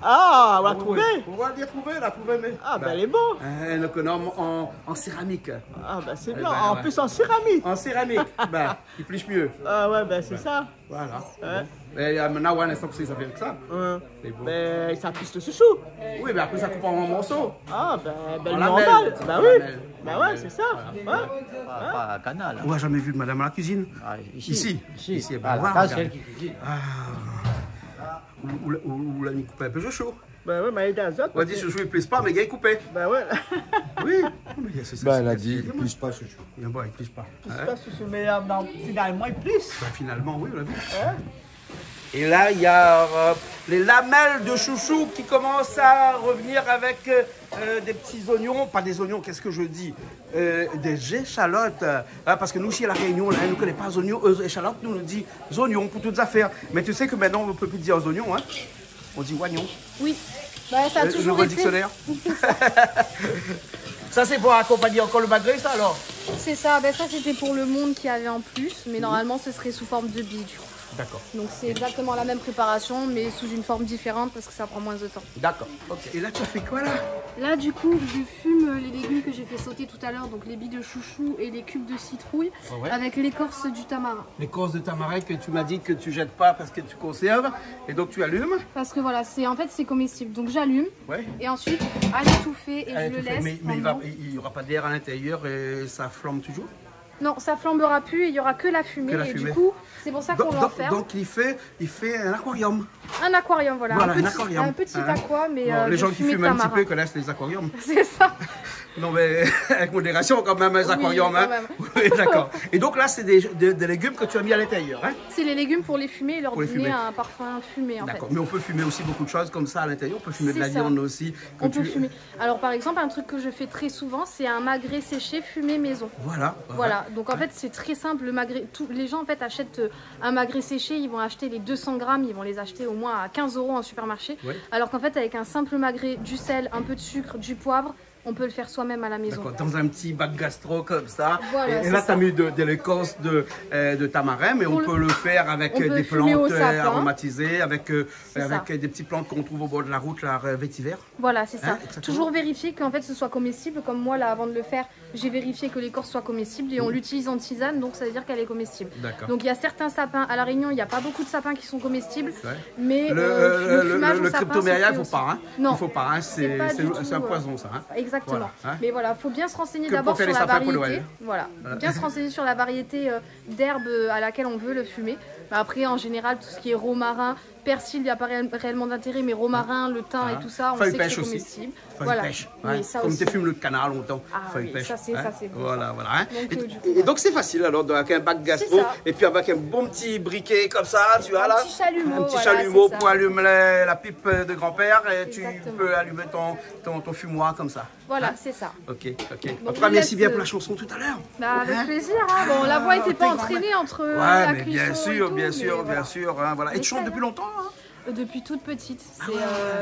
Ah, on l'a trouvé? On va la trouver, mais... Ah, ben elle est bon. Un économe en céramique. Ah, ben c'est bien. En plus, en céramique. En céramique, ben, il pliche mieux. Ah, ouais, ben c'est ça. Voilà. Mais maintenant, on a un instant que ça fait avec ça. Ben, ça plisse le chouchou. Oui, mais après, ça coupe en morceaux. Ah, ben, normal. Ben oui. Ben ouais, c'est ça. Pas à Canal. On n'a jamais vu de madame à la cuisine? Ici. À la case, celle qui cuisine. Ou la ni coupé un peu chaud. Ben ouais, mais elle est d'azote. On va dire chouchou, il ne plisse pas, mais il est coupé. Ben ouais. Oui. Ben elle a dit, il ne plisse pas chouchou. Bon, il ne plisse pas. Il ne plisse pas chouchou, mais finalement, il plisse. Ben, finalement, oui, on l'a vu. Et là, il y a les lamelles de chouchou qui commencent à revenir avec des petits oignons. Pas des oignons, qu'est-ce que je dis? Des échalotes. Parce que nous, ici à La Réunion, là, nous ne connaissons pas oignons. Échalotes, nous dit oignons pour toutes affaires. Mais tu sais que maintenant, on ne peut plus dire oignons. Hein? On dit oignons. Oui. Bah, ça a toujours le été. Dictionnaire. Ça, c'est pour accompagner encore le magret, ça, alors? C'est ça. Ben, ça, c'était pour le monde qui avait en plus. Mais normalement, ce serait sous forme de billes, du coup. D'accord. Donc c'est exactement la même préparation, mais sous une forme différente parce que ça prend moins de temps. D'accord. Ok. Et là, tu as fait quoi, là? Là, du coup, je fume les légumes que j'ai fait sauter tout à l'heure, donc les billes de chouchou et les cubes de citrouille, avec l'écorce du tamarin. L'écorce de tamarin que tu m'as dit que tu jettes pas parce que tu conserves, et donc tu allumes. Parce que voilà, en fait, c'est comestible. Donc j'allume, et ensuite, à l'étouffer et je le laisse. Mais il n'y aura pas d'air à l'intérieur et ça flambe toujours? Non, ça flambera plus et il n'y aura que la fumée. Et du coup, c'est pour ça qu'on l'enferme. Donc il fait un aquarium. Un aquarium, voilà. Voilà, un petit aqua, mais les gens qui fument un petit peu connaissent les aquariums. C'est ça. Non mais avec modération quand même, les aquariums. Quand hein. même. Oui, d'accord. Et donc là, c'est des légumes que tu as mis à l'intérieur. Hein? C'est les légumes pour les fumer et leur donner un parfum fumé en fait. D'accord, mais on peut fumer aussi beaucoup de choses comme ça à l'intérieur. On peut fumer de la viande aussi. On peut fumer. Alors par exemple, un truc que je fais très souvent, c'est un magret séché fumé maison. Voilà. Donc en fait, c'est très simple. Le magret, les gens en fait achètent un magret séché, ils vont acheter les 200 grammes, ils vont les acheter au moins à 15 € en supermarché. Alors qu'en fait, avec un simple magret, du sel, un peu de sucre, du poivre, on peut le faire soi-même à la maison. Dans un petit bac gastro comme ça. Voilà, et là, tu as mis de l'écorce de tamarin, mais on peut le faire avec des plantes aromatisées, avec des petites plantes qu'on trouve au bord de la route, la vétiver. Voilà, c'est ça. Toujours vérifier qu'en fait ce soit comestible. Comme moi, là, avant de le faire, j'ai vérifié que l'écorce soit comestible et on l'utilise en tisane, donc ça veut dire qu'elle est comestible. Donc il y a certains sapins. À La Réunion, il n'y a pas beaucoup de sapins qui sont comestibles, mais le cryptoméria, il ne faut pas. Hein. Non, il ne faut pas. Hein. C'est un poison, ça. Hein. Exactement. Voilà, mais voilà, il faut bien se renseigner d'abord sur la variété. Voilà. Bien se renseigner sur la variété d'herbe à laquelle on veut le fumer. Après, en général, tout ce qui est romarin, persil, il n'y a pas réellement d'intérêt, mais romarin, le thym et tout ça, on sait que c'est comestible. Voilà. Comme tu fumes le canard longtemps. Ça c'est bon. Voilà. Et donc c'est facile alors, avec un bac gastro, et puis avec un bon petit briquet comme ça, tu as là un petit chalumeau pour allumer la pipe de grand-père, et tu peux allumer ton fumoir comme ça. Voilà, c'est ça. Ok. En tout cas, merci bien pour la chanson tout à l'heure. Avec plaisir. Bon, la voix n'était pas entraînée entre la cuisson bien sûr. Voilà. Et tu chantes depuis longtemps? Depuis toute petite.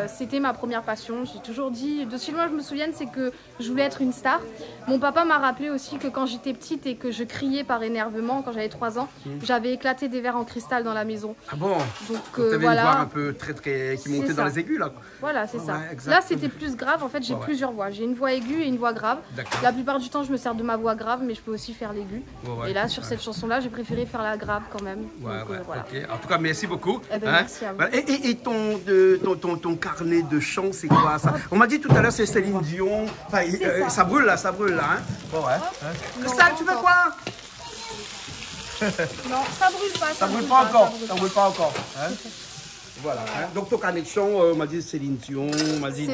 C'était ma première passion. J'ai toujours dit, de si loin je me souvienne, c'est que je voulais être une star. Mon papa m'a rappelé aussi que quand j'étais petite et que je criais par énervement, quand j'avais 3 ans, j'avais éclaté des verres en cristal dans la maison. Ah bon? Donc voilà. Une voix un peu très qui montait dans les aigus là. Voilà, c'est ça. Là, c'était plus grave. En fait, j'ai plusieurs voix. J'ai une voix aiguë et une voix grave. La plupart du temps, je me sers de ma voix grave, mais je peux aussi faire l'aigu. Et là, sur cette chanson-là, j'ai préféré faire la grave quand même. Voilà. En tout cas, merci beaucoup. Merci à vous. Et ton carnet de chant, c'est quoi ça? On m'a dit tout à l'heure, c'est Céline Dion. Enfin, ça brûle là. Hein? Bon, Cristal, tu veux quoi? Non, ça brûle pas. Ça brûle pas encore. Hein? Voilà. Donc ton carnet de chant, on m'a dit Céline Dion, on m'a dit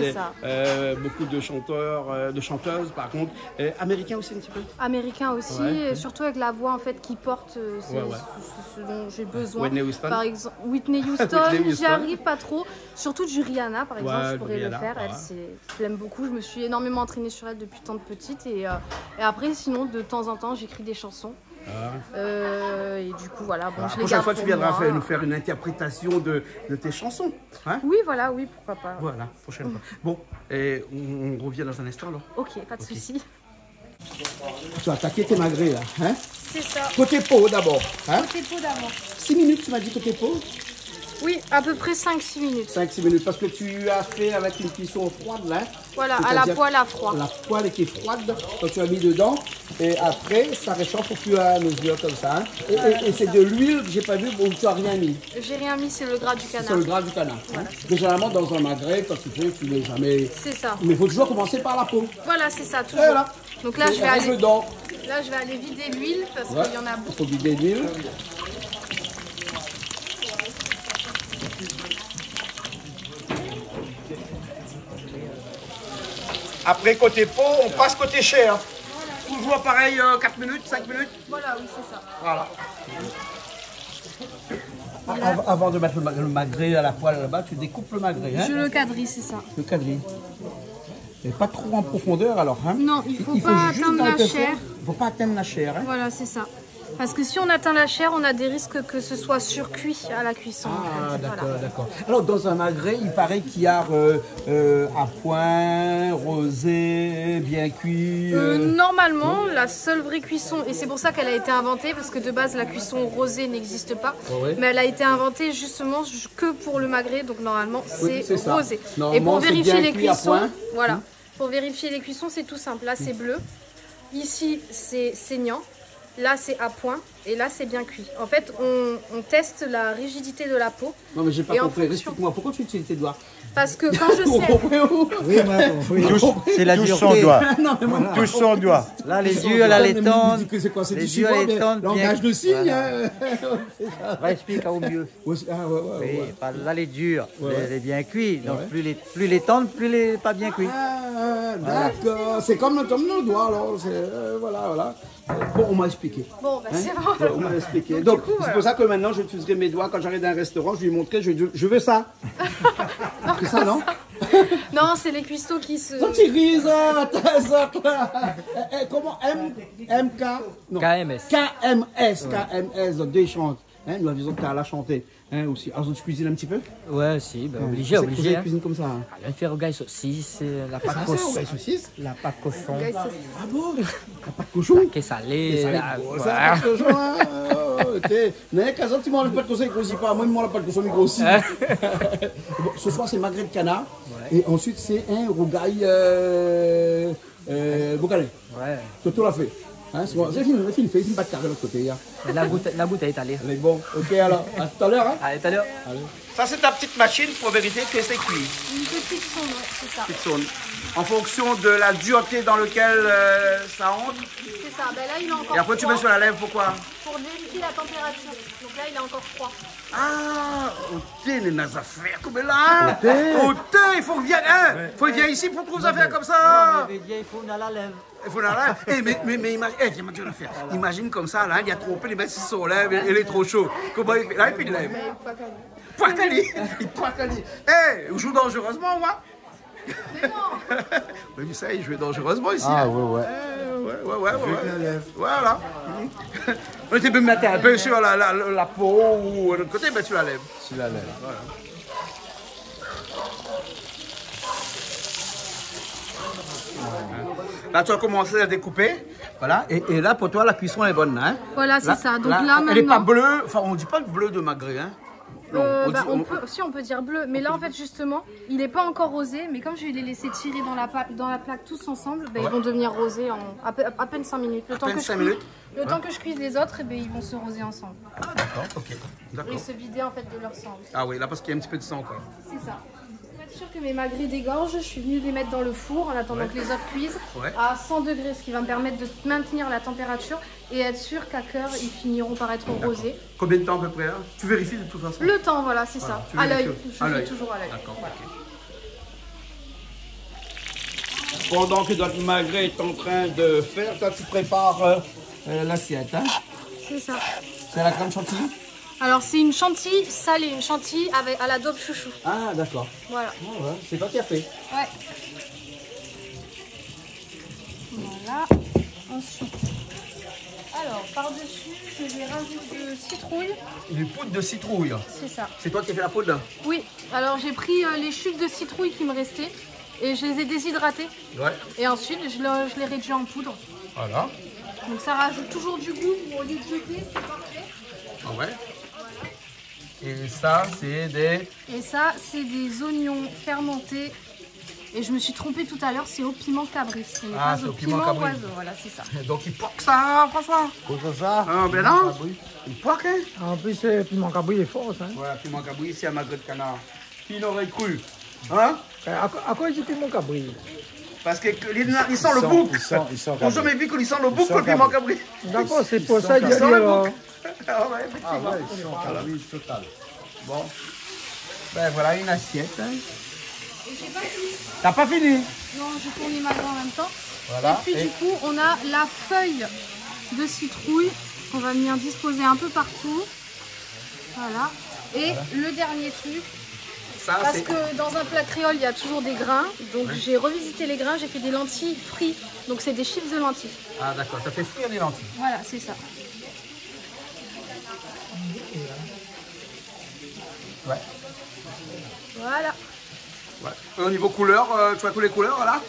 beaucoup de chanteurs, de chanteuses par contre. Américains aussi un petit peu? Américains aussi, et surtout avec la voix en fait qui porte ce dont j'ai besoin. Whitney Houston. Par exemple, Whitney Houston, j'y arrive pas trop. Surtout du Rihanna par exemple, je pourrais le faire. Je l'aime beaucoup, je me suis énormément entraînée sur elle depuis tant de petite. Et après sinon de temps en temps j'écris des chansons. Et du coup voilà, bon, je les garde. La prochaine fois tu viendras nous faire une interprétation de tes chansons. Hein? Oui, pourquoi pas. Voilà, prochaine fois. Bon, et on revient dans un instant alors. Ok, pas de souci. Tu as attaqué tes magrets là, hein? C'est ça. Côté peau d'abord. Hein? Côté peau d'abord. 6 minutes tu m'as dit côté peau? Oui, à peu près 5-6 minutes. 5-6 minutes, parce que tu as fait avec une cuisson froide là. Voilà, à la poêle à froid. La poêle était froide, donc tu as mis dedans. Et après, ça réchauffe au fur et à mesure comme ça. Hein. Et c'est de l'huile que j'ai pas vu, où tu n'as rien mis. J'ai rien mis, c'est le gras du canard. C'est le gras du canard. Voilà, hein. Généralement, dans un magret, quand tu fais, tu n'es jamais... C'est ça. Mais il faut toujours commencer par la peau. Voilà, c'est ça, toujours. Voilà. Donc là, je vais aller vider l'huile, parce qu'il y en a beaucoup. Il faut vider l'huile. Après, côté peau, on passe côté chair. Voilà. Toujours pareil, 4 minutes, 5 minutes. Voilà, oui, c'est ça. Voilà. Avant de mettre le magret à la poêle là-bas, tu découpes le magret. Hein? Je le quadrille, c'est ça. Le quadrille. Et pas trop en profondeur alors. Hein? Non, il faut pas atteindre la chair. Il ne faut pas atteindre la chair. Hein? Voilà, c'est ça. Parce que si on atteint la chair, on a des risques que ce soit surcuit à la cuisson. Ah, d'accord, d'accord. Alors, dans un magret, il paraît qu'il y a à point, rosé, bien cuit. Normalement, la seule vraie cuisson, et c'est pour ça qu'elle a été inventée, parce que de base, la cuisson rosée n'existe pas, mais elle a été inventée justement que pour le magret, donc normalement, c'est rosé. Et pour vérifier les cuissons, voilà, pour vérifier les cuissons, c'est tout simple. Là, c'est bleu. Ici, c'est saignant. Là, c'est à point et là, c'est bien cuit. En fait, on teste la rigidité de la peau. Non, mais j'ai pas compris. Explique-moi, pourquoi tu utilises tes doigts? Parce que quand je sais... C'est la dureté. Touche son doigt. Touche son doigt. Là, les yeux, là, les tendres. C'est quoi? C'est les yeux, les tendres. Langage de signe. Va expliquer au mieux. Là, les durs, les bien cuits. Donc, plus les tendres, plus les pas bien cuits. D'accord. C'est comme nos doigts, alors. Voilà. Bon, on m'a expliqué. Bon, bah c'est bon. On m'a expliqué. Donc, c'est pour ça que maintenant, je utiliserai mes doigts quand j'arrive dans un restaurant. Je lui montrerai, je veux ça. C'est ça, non? Non, c'est les cuistots qui se... Donc, tu rises, comment? MK? Non. KMS, donc des chantes. Hein, nous avions qu'à la chanter. Hein, aussi. Alors, tu cuisines un petit peu? Ouais, si, ben, obligé. Tu cuisines comme ça? On fait rogaille saucisse, la pâte cochon. Saucisse? La pâte cochon. Ah bon? La pâte cochon? Qui est salée. La pâte cochon, hein? Ok. Mais quand tu manges la pâte cochon, il ne grossit pas. Moi, la pâte cochon, il grossit. Bon, ce soir, c'est magret de canard. Et ensuite, c'est un rogaille bocalé. Ouais. Toto l'a fait. Hein, j'ai fini, fait une pâte carrée de l'autre côté. Hein. La bouteille est allée. Elle est bon. Ok, alors, à tout à l'heure. Hein? Allez, tout à l'heure. Ça, c'est ta petite machine pour vérifier que c'est cuit. Une petite sonde, c'est ça. Petite sonde. En fonction de la dureté dans laquelle ça entre. C'est ça. Ben là, il est encore froid. Et après, tu mets sur la lèvre, pourquoi? Pour vérifier la température. Donc là, il est encore froid. Ah, ok, les affaires comme là. Ok, il faut qu'il vienne, hein? Il faut qu'il vienne ici pour trouver des affaires comme ça. Il faut qu'on a la lèvre. Il faut la lèvre. Mais imagine, imagine comme ça, là, il y a trop peu, les mecs qui sont là, il est trop chaud. Comment il fait? Là, il fait de lèvre. Poicali. On joue dangereusement, moi. Oui, mais ça, il joue dangereusement ici. Ah, hein. ouais. Voilà. Tu peux mettre un peu sur la peau ou de l'autre côté, mais tu la lèves. Sur la lèvre. Voilà. Là, tu as commencé à découper. Voilà. Et là, pour toi, la cuisson est bonne. Hein? Voilà, c'est ça. Donc là, maintenant... Elle n'est pas bleue. Enfin, on ne dit pas le bleu de magret. Hein? On peut dire bleu, mais là en fait justement il n'est pas encore rosé, mais comme je vais les laisser tirer dans la plaque tous ensemble, ils vont devenir rosés en à peine 5 minutes. Le temps que je cuise les autres, ils vont se roser ensemble. Ah d'accord, ok. Et se vider en fait de leur sang. Ah oui, là parce qu'il y a un petit peu de sang quoi. C'est ça. Pour être sûr que mes magrets dégorgent, je suis venue les mettre dans le four en attendant que les autres cuisent à 100 degrés, ce qui va me permettre de maintenir la température et être sûr qu'à cœur ils finiront par être rosés. Combien de temps à peu près? Tu vérifies de toute façon? Le temps, voilà, c'est ça. À l'œil, je fais toujours à l'œil. D'accord, ok. Pendant que notre magret est en train de faire, toi tu prépares l'assiette, hein? C'est ça. C'est la crème chantilly? Alors c'est une chantilly salée, une chantilly à la daube chouchou. Ah d'accord. Voilà. Oh, ouais. C'est toi qui as fait? Ouais. Voilà. Ensuite, alors par-dessus, je vais rajouter de citrouille. Une poudre de citrouille? C'est ça. C'est toi qui as fait la poudre? Oui. Alors j'ai pris les chutes de citrouille qui me restaient et je les ai déshydratées. Ouais. Et ensuite, je les réduis en poudre. Voilà. Donc ça rajoute toujours du goût au lieu de jeter, c'est parfait. Ah ouais. Et ça, c'est des... Et ça, c'est des oignons fermentés. Et je me suis trompée tout à l'heure, c'est au piment cabri. Ce n'est pas au piment oiseau, voilà, c'est ça. Donc il poque ça, François? Poque ça? Ah, ben non, il poque, hein? En plus, le piment cabri est fort, hein? Voilà, piment cabri, c'est un magret de canard. Qui l'aurait cru? Hein? À quoi du piment cabri? Parce qu'ils sentent le bouc. Ils n'ont jamais vu qu'ils sentent le bouc que le piment cabri. D'accord, c'est pour ça qu'il y a alors. Ah ouais, effectivement. Ils sont cabri total. Bon. Ben voilà une assiette. Hein. J'ai pas fini. T'as pas fini? Non, je tourne les magrets en même temps. Voilà. Et puis du coup, on a la feuille de citrouille qu'on va venir disposer un peu partout. Voilà. Et le dernier truc, ça, parce que dans un plat créole, il y a toujours des grains. Donc j'ai revisité les grains, j'ai fait des lentilles frites. Donc c'est des chips de lentilles. Ah d'accord, ça fait frire des lentilles. Voilà, c'est ça. Ouais. Voilà. Ouais. Au niveau couleur, tu vois toutes les couleurs là?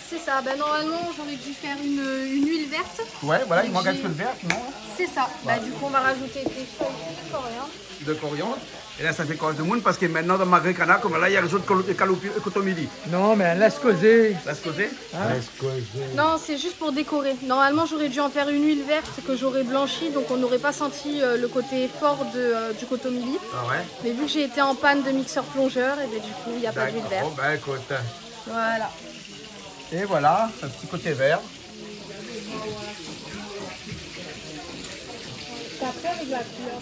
C'est ça. Ben, normalement, j'aurais dû faire une huile verte. Ouais, voilà, il manque un peu de vert, non? C'est ça. Bah, du coup, on va rajouter des feuilles de coriandre. De coriandre. Et là, ça fait quoi de monde parce que maintenant, dans ma gricana, comme là, il y a les autres cotomili. Non, mais laisse causer. Laisse causer? Laisse causer. Non, c'est juste pour décorer. Normalement, j'aurais dû en faire une huile verte que j'aurais blanchie, donc on n'aurait pas senti le côté fort du cotomili. Ah ouais? Mais vu que j'ai été en panne de mixeur plongeur, et ben, du coup, il n'y a pas d'huile verte. Bon, ben écoute. Voilà. Et voilà, un petit côté vert.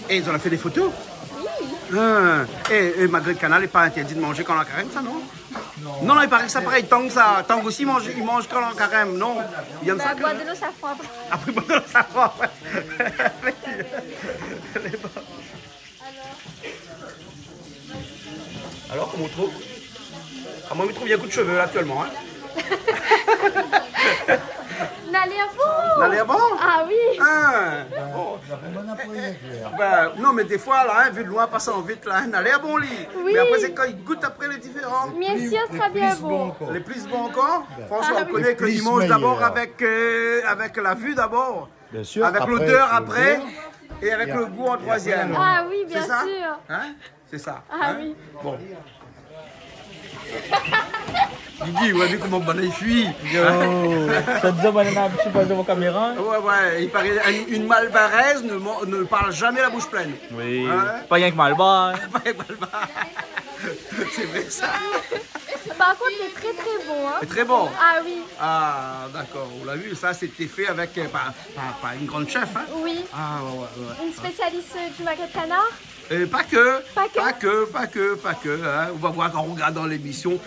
Et ils ont fait des photos? Oui. Et ma gricana n'est pas interdit de manger quand on a carême, ça, non? Non, non, il paraît que ça pareil. Tang aussi, il mange quand on a carême, non? Il aime ça. Boire de l'eau, ça froid après. Après, boire de l'eau, ça froid après. Alors, comment on trouve? Ah, moi, je trouve qu'il y a un coup de cheveux là, actuellement. Hein. N'allez à bon! N'allez à bon? Ah oui! Ah, bon. Ben, non, mais des fois, là, hein, vu de loin, passant vite, là, hein, n'allez à bon lit. Oui. Mais après, c'est quand ils goûtent après les différents. Mais si, elle sera bien bon. Les plus bons encore? Franchement, Ah, on connaît qu'ils mangent d'abord avec la vue d'abord. Bien sûr. Avec l'odeur après. Et avec le goût en troisième. Ah oui, bien C'est ça? sûr. Hein? C'est ça. Ah hein? oui. Bon. Guigui, ouais, vu comment il fuit. Yo, ça te dit, je suis pas devant la caméra. Ouais, ouais, il paraît une malbaraise ne parle jamais la bouche pleine. Oui, Hein? pas rien que Malba. Pas avec Malba. C'est vrai ça. Par contre, il est très très bon. Hein. C'est très bon. Ah oui. Ah, d'accord, on l'a vu, ça c'était fait avec par une grande chef. Hein? Oui. Ah, ouais. Une spécialiste du magret de canard. Pas que. Hein. On va voir quand on regarde dans l'émission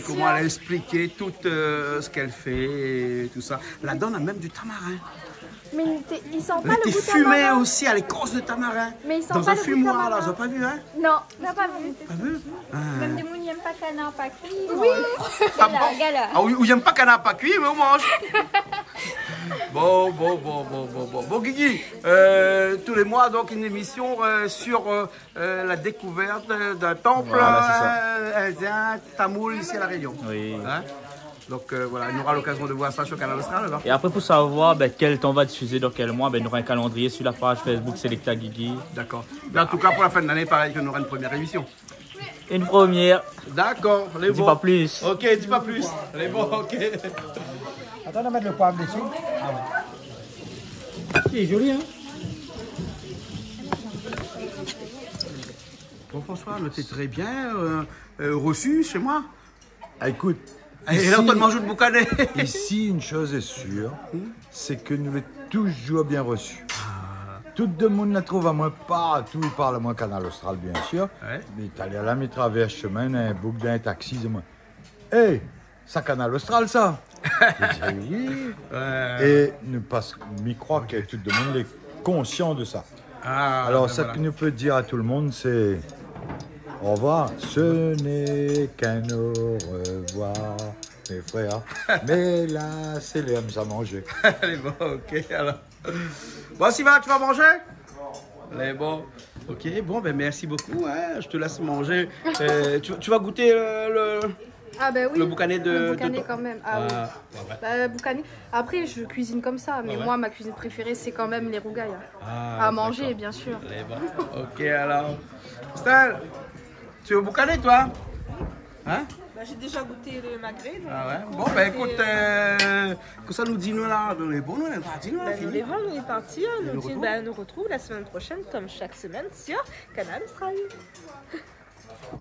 comment elle a expliqué tout ce qu'elle fait et tout ça. Là-dedans, on a même du tamarin. Mais il sent Elle pas était le goût de fumée tamarin. aussi à l'écorce de tamarin. Mais il sent dans pas un le goût de fumoir, là, tamarin. ils n'ont pas vu, hein? Non, on n'a pas vu. Pas vu? Même des gens qui n'aiment pas canard pas cuit. Oui. Ah bon? Gala. Ah oui, ou j'aime pas canard pas cuit, mais on mange. Bon, Guigui, tous les mois, donc, une émission sur la découverte d'un temple indien, tamoul, ici à La Réunion. Oui. Hein? Donc voilà, il aura l'occasion de voir ça sur Canal Austral alors. Et après, pour savoir quel temps va diffuser dans quel mois, il y aura un calendrier sur la page Facebook Selecta Guigui. D'accord. Mais en tout cas, pour la fin de l'année, pareil, qu'on aura une première émission. Une première. D'accord, les Dis pas plus. Ok, dis pas plus. Les bons, ok. Attends, on va mettre le poivre dessus. C'est joli, hein? Bon, François, t'es très bien reçu chez moi. Écoute. Et là, on te mange de boucanet. Ici, une chose est sûre, c'est que nous sommes toujours bien reçus. Tout le monde la trouve à moi, pas tout par le moins Canal Austral, bien sûr. Ouais. Mais tu allé à la traverse chemin, un bouc d'un taxi, de moi. Hé, ça Canal Austral, ça? Je dis oui. Et nous croire que tout le monde est conscient de ça. Ah, alors, ben ça voilà. que nous peut dire à tout le monde, c'est au revoir. Ce n'est qu'un au revoir, mes frères. Mais là, c'est les hommes à manger. Allez, bon, ok, alors. Bon, Sylvain, tu vas manger? Allez, bon. Ok, bon, ben merci beaucoup. Hein. Je te laisse manger. Tu vas goûter Ah ben oui. le boucanet de... Le boucanet quand même. Ah oui. ouais. Bah, boucanet. Après, je cuisine comme ça, mais Ouais. moi, ma cuisine préférée, c'est quand même les rougailles. Ah, À manger, d'accord. bien sûr. Allez, bon. Ok, alors. Stan, tu veux boucaner, toi? Hein? Bah, j'ai déjà goûté le magret. Donc... Ah ouais? Bon, ben écoute, que ça nous dit nous là, dans les bons, nous, on est parti, nous, là, Nous fini. verrons, nous est parti. nous Nous, retrouve. nous retrouve la semaine prochaine, comme chaque semaine, sur Canal Austral.